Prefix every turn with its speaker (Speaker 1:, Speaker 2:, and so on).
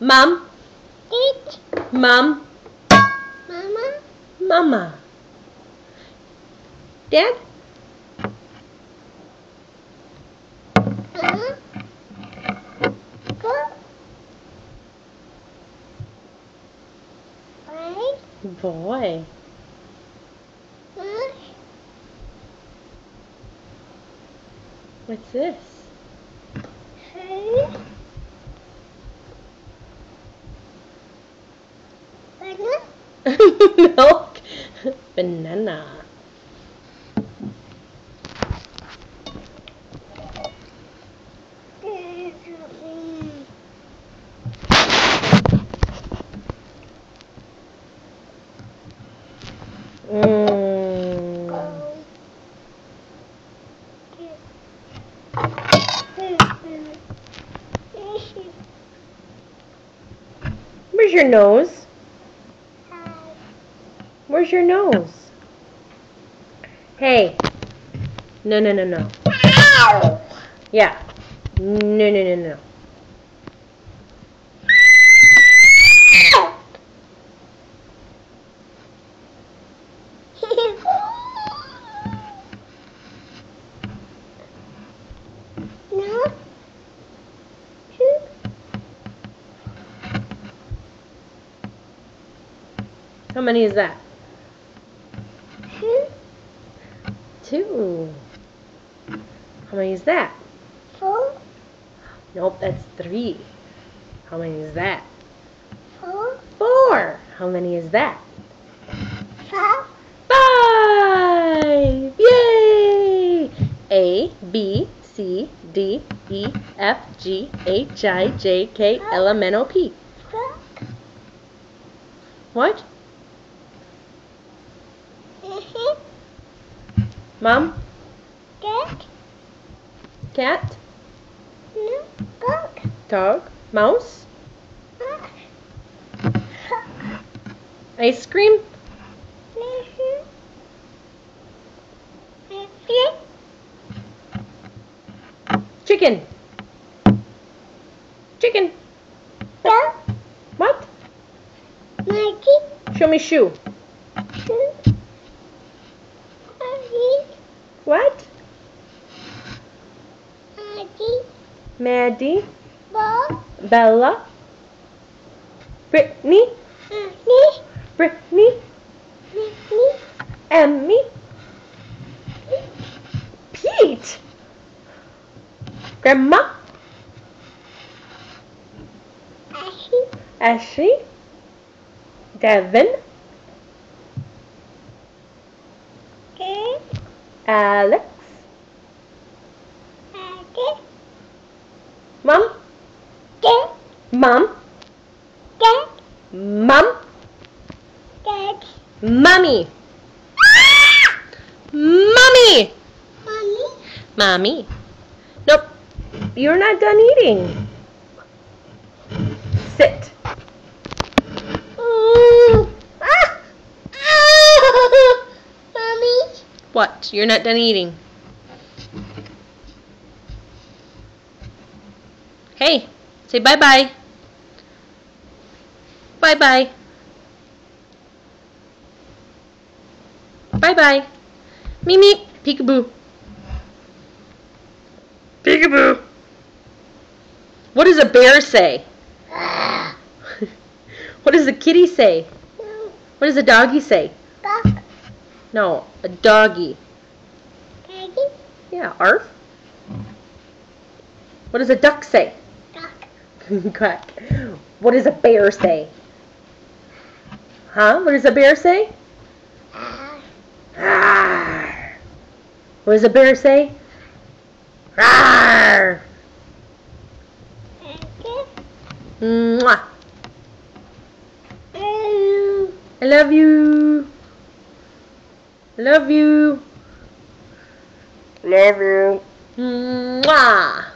Speaker 1: Mom.
Speaker 2: It.
Speaker 1: Mom.
Speaker 2: Mama.
Speaker 1: Mama. Dad.
Speaker 2: Mama. Go. Right.
Speaker 1: Boy.
Speaker 2: Mama.
Speaker 1: What's this?
Speaker 2: Hey. Banana.
Speaker 1: Milk. Banana. Where's your nose? Where's your nose? Hey. No, no, no, no.
Speaker 2: Ow!
Speaker 1: Yeah. No, no, no, no.
Speaker 2: No.
Speaker 1: How many is that?
Speaker 2: Two.
Speaker 1: 2. How many is that?
Speaker 2: 4.
Speaker 1: Nope, that's 3. How many is that?
Speaker 2: 4.
Speaker 1: 4. How many is that?
Speaker 2: 5.
Speaker 1: 5. Yay! A, B, C, D, E, F, G, H, I, J, K, L, M, N, O, P. What? Mom?
Speaker 2: Cat.
Speaker 1: Cat?
Speaker 2: No. Dog.
Speaker 1: Dog? Mouse? Ice cream? Chicken? Chicken?
Speaker 2: Dog.
Speaker 1: What?
Speaker 2: Maggie.
Speaker 1: Show me shoe. What? Maddie?
Speaker 2: Bob.
Speaker 1: Bella? Brittany? Brittany? Emmy? Pete? Grandma? Ashley? Devin? Alex? Mom? Mom? Mom? Mommy? Mommy! Mommy? Nope. You're not done eating. Sit. What? You're not done eating. Hey, say bye-bye. Bye-bye. Bye-bye. Mimi, peekaboo. Peekaboo. What does a bear say? What does a kitty say? What does a doggy say? No, a doggy. Yeah, arf. What does a duck say? Quack. What does a bear say? Huh? What does a bear say? Rawr. What does a bear say? Rawr. Mwah. I love you. Love you. Love you. Mwah.